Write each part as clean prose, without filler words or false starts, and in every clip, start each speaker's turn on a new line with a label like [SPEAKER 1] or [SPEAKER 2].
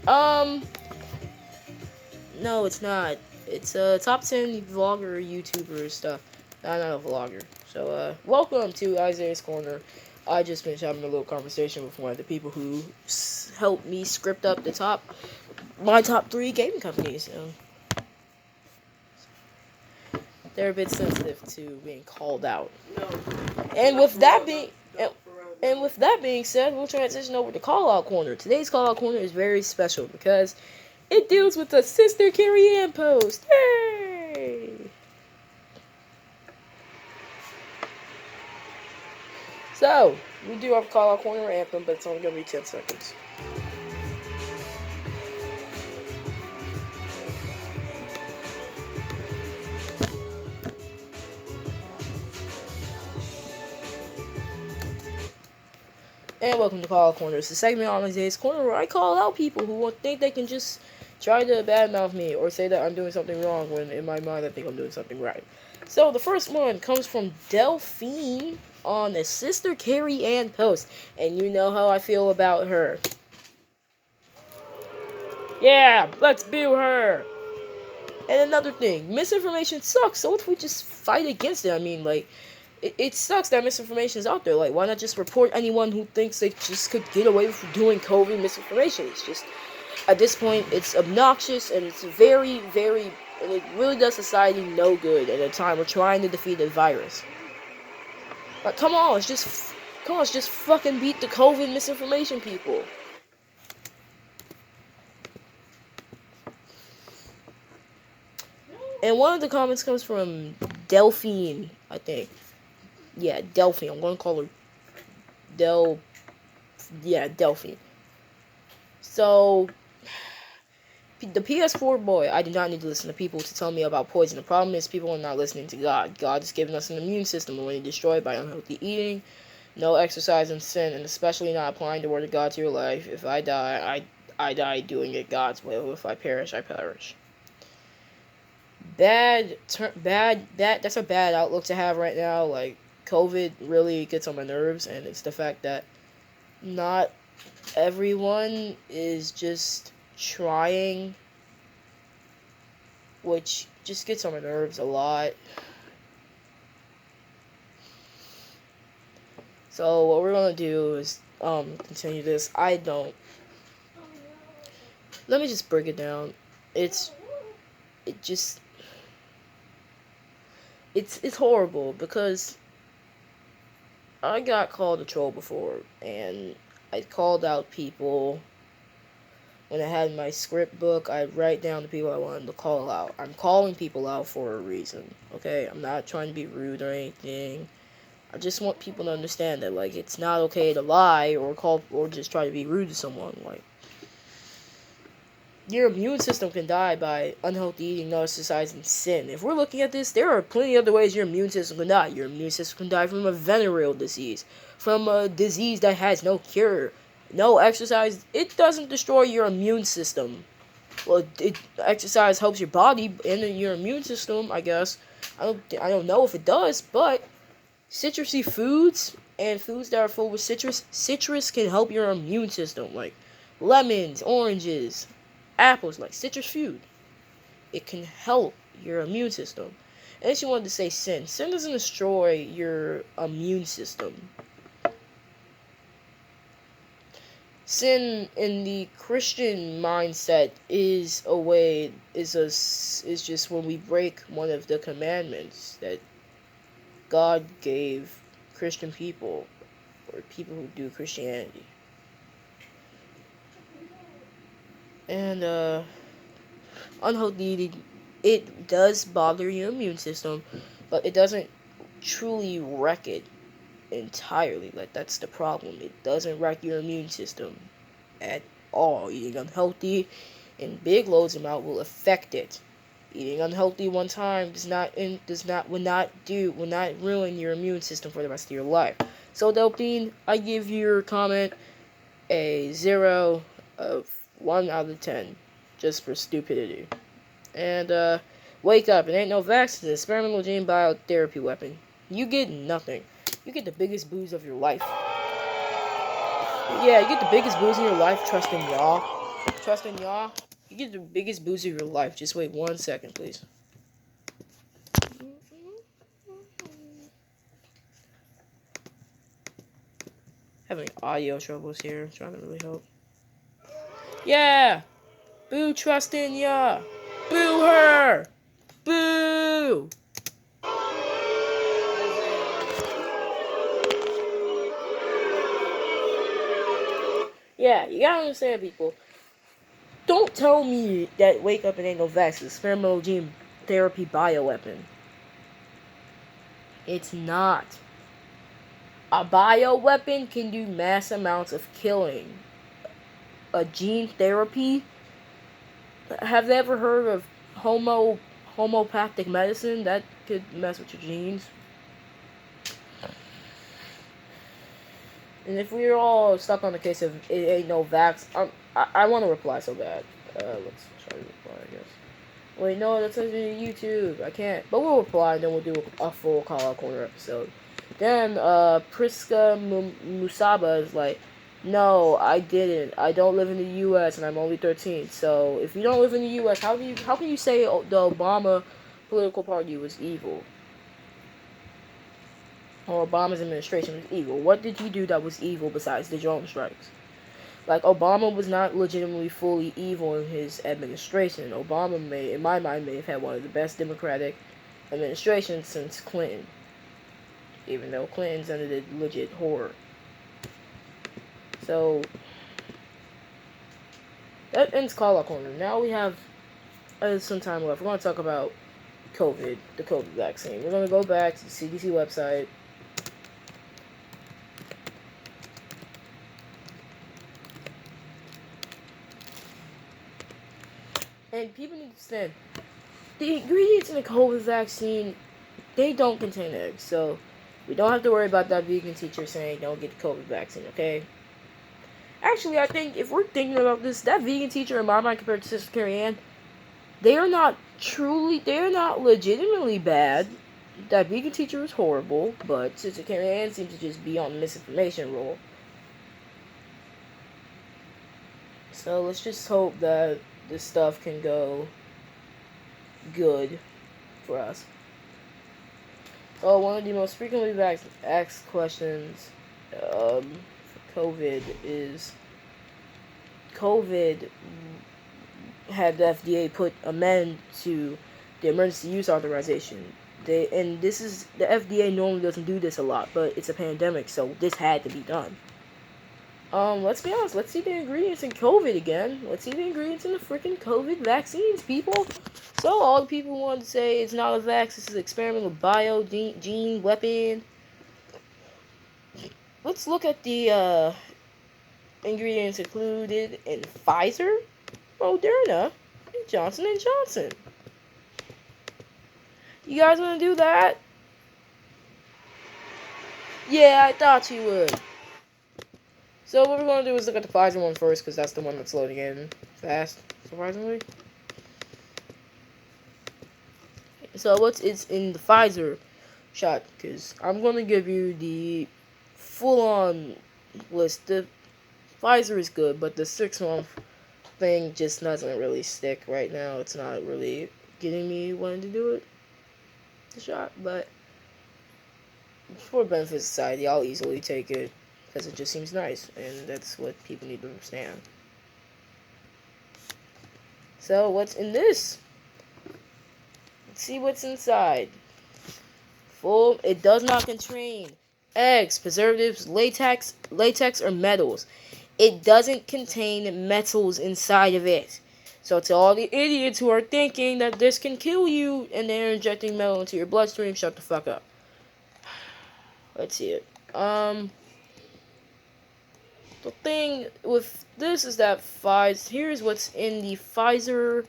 [SPEAKER 1] Um, no, it's not. It's top 10 vlogger, YouTuber stuff. I'm not a vlogger. So, welcome to Isaiah's Corner. I just finished having a little conversation with one of the people who helped me script up my top 3 gaming companies. They're a bit sensitive to being called out. And with that being and with that being said, we'll transition over to Call Out Corner. Today's Call Out Corner is very special because it deals with the Sister Kerry post. Hey! So, we do have Call Out Corner anthem, but it's only going to be 10 seconds. And welcome to Call Out Corner. It's a segment on Isaiah's Corner where I call out people who think they can just try to badmouth me or say that I'm doing something wrong when in my mind I think I'm doing something right. So the first one comes from Delphine on the Sister Kerry Ann post, and you know how I feel about her. Yeah, let's boo her. And another thing, misinformation sucks, so what if we just fight against it? I mean, like, it sucks that misinformation is out there. Like, why not just report anyone who thinks they just could get away with doing COVID misinformation? It's just, at this point, it's obnoxious, and it's very, very, and it really does society no good at a time we're trying to defeat a virus. Like, come on, let's just fucking beat the COVID misinformation people. And one of the comments comes from Delphine, I think. Yeah, Delphine. I'm gonna call her Delphine. So, the PS4 boy, I do not need to listen to people to tell me about poison. The problem is people are not listening to God. God has given us an immune system, and when you destroy it by unhealthy eating, no exercise and sin, and especially not applying the word of God to your life. If I die, I die doing it God's will. If I perish, I perish. That's a bad outlook to have right now. Like, COVID really gets on my nerves, and it's the fact that not everyone is just trying, which just gets on my nerves a lot. So what we're gonna do is continue this. Let me just break it down. It's horrible because I got called a troll before, and I called out people. When I had my script book, I'd write down the people I wanted to call out. I'm calling people out for a reason, okay? I'm not trying to be rude or anything. I just want people to understand that, like, it's not okay to lie or just try to be rude to someone. Like, your immune system can die by unhealthy eating, no exercise, and sin. If we're looking at this, there are plenty of other ways your immune system can die. Your immune system can die from a venereal disease, from a disease that has no cure. No exercise, it doesn't destroy your immune system. Well, exercise helps your body and your immune system, I guess. I don't know if it does, but citrusy foods and foods that are full with citrus can help your immune system, like lemons, oranges, apples, like citrus food. It can help your immune system. And then she wanted to say sin. Sin doesn't destroy your immune system. Sin in the Christian mindset is just when we break one of the commandments that God gave Christian people, or people who do Christianity. And unhealthy eating, it does bother your immune system, but it doesn't truly wreck it entirely. Like, that's the problem. It doesn't wreck your immune system at all. Eating unhealthy in big loads amount will affect it. Eating unhealthy one time will not ruin your immune system for the rest of your life. So Delphine, I give your comment a 0 of 1 out of 10, just for stupidity. And wake up! It ain't no vaccine. Experimental gene biotherapy weapon. You get nothing. You get the biggest booze of your life. Yeah, you get the biggest booze in your life trusting y'all. Trust in y'all. You get the biggest boost of your life. Just wait 1 second, please. Having audio troubles here. Trying to really help. Yeah! Boo, trust in ya! Boo her! Boo! Yeah, you gotta understand, people. Don't tell me that wake up and ain't no vax is experimental gene therapy bioweapon. It's not. A bioweapon can do mass amounts of killing. A gene therapy? Have they ever heard of homeopathic medicine? That could mess with your genes. And if we're all stuck on the case of it ain't no vax, I want to reply so bad. Let's try to reply, I guess. Wait, no, that's on YouTube. I can't. But we'll reply, and then we'll do a full call-out corner episode. Then, Priska Musaba is like, no, I didn't. I don't live in the U.S., and I'm only 13. So, if you don't live in the U.S., how can you say the Obama political party was evil? Or Obama's administration was evil? What did he do that was evil besides the drone strikes? Like, Obama was not legitimately fully evil in his administration. Obama in my mind, may have had one of the best Democratic administrations since Clinton. Even though Clinton's under the legit horror. So, that ends Call Out Corner. Now we have some time left. We're going to talk about COVID, the COVID vaccine. We're going to go back to the CDC website. And people need to understand, the ingredients in the COVID vaccine, they don't contain eggs. So, we don't have to worry about that vegan teacher saying don't get the COVID vaccine, okay? Actually, I think if we're thinking about this, that vegan teacher in my mind compared to Sister Kerry, they are not legitimately bad. That vegan teacher is horrible, but Sister Kerry seems to just be on the misinformation roll. So let's just hope that this stuff can go good for us. Oh, one of the most frequently asked questions for COVID is, COVID had the FDA put amend to the emergency use authorization. The FDA normally doesn't do this a lot, but it's a pandemic, so this had to be done. Let's be honest, let's see the ingredients in COVID again. Let's see the ingredients in the freaking COVID vaccines, people. So, all the people wanted to say it's not a vax, this is an experimental gene weapon. Let's look at the ingredients included in Pfizer, Moderna, and Johnson & Johnson. You guys want to do that? Yeah, I thought you would. So what we're going to do is look at the Pfizer one first, because that's the one that's loading in fast, surprisingly. So what's in the Pfizer shot? Because I'm going to give you the full-on list. The Pfizer is good, but the 6-month thing just doesn't really stick right now. It's not really getting me wanting to do it, the shot, but for the benefit of society, I'll easily take it. Because it just seems nice, and that's what people need to understand. So, what's in this? Let's see what's inside. It does not contain eggs, preservatives, latex, or metals. It doesn't contain metals inside of it. So, to all the idiots who are thinking that this can kill you and they're injecting metal into your bloodstream, shut the fuck up. Let's see it. The thing with this is that here's what's in the Pfizer.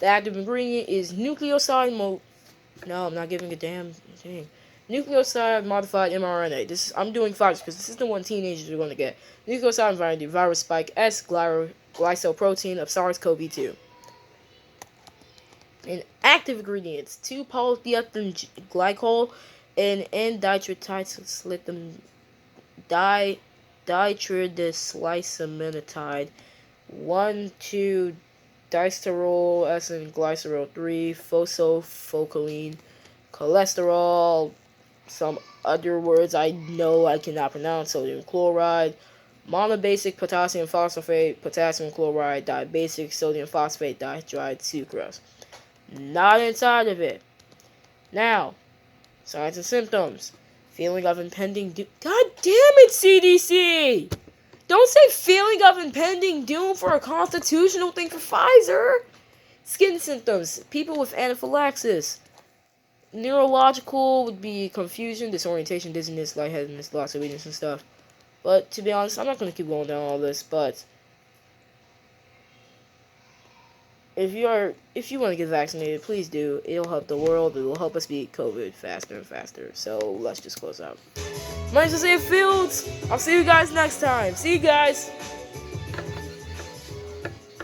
[SPEAKER 1] The active ingredient is nucleoside No, I'm not giving a damn thing. Nucleoside modified mRNA. I'm doing Pfizer because this is the one teenagers are going to get. Nucleoside modified virus spike S glycoprotein of SARS-CoV-2. And active ingredients: 2-polyethylene glycol and N-ditrithiocyanate ditrideslisaminide 1,2 disterol, S and glycerol 3, phosphocylene, cholesterol, some other words I know I cannot pronounce, sodium chloride, monobasic potassium phosphate, potassium chloride, dibasic sodium phosphate, dihydride sucrose. Not inside of it. Now, signs and symptoms. Feeling of impending doom. God damn it, CDC! Don't say feeling of impending doom for a constitutional thing for Pfizer. Skin symptoms. People with anaphylaxis. Neurological would be confusion, disorientation, dizziness, lightheadedness, loss of weakness and stuff. But to be honest, I'm not going to keep going down all this, but if you want to get vaccinated, please do. It'll help the world. It will help us beat COVID faster and faster. So let's just close out. My name's Isaiah Fields. I'll see you guys next time. See you guys.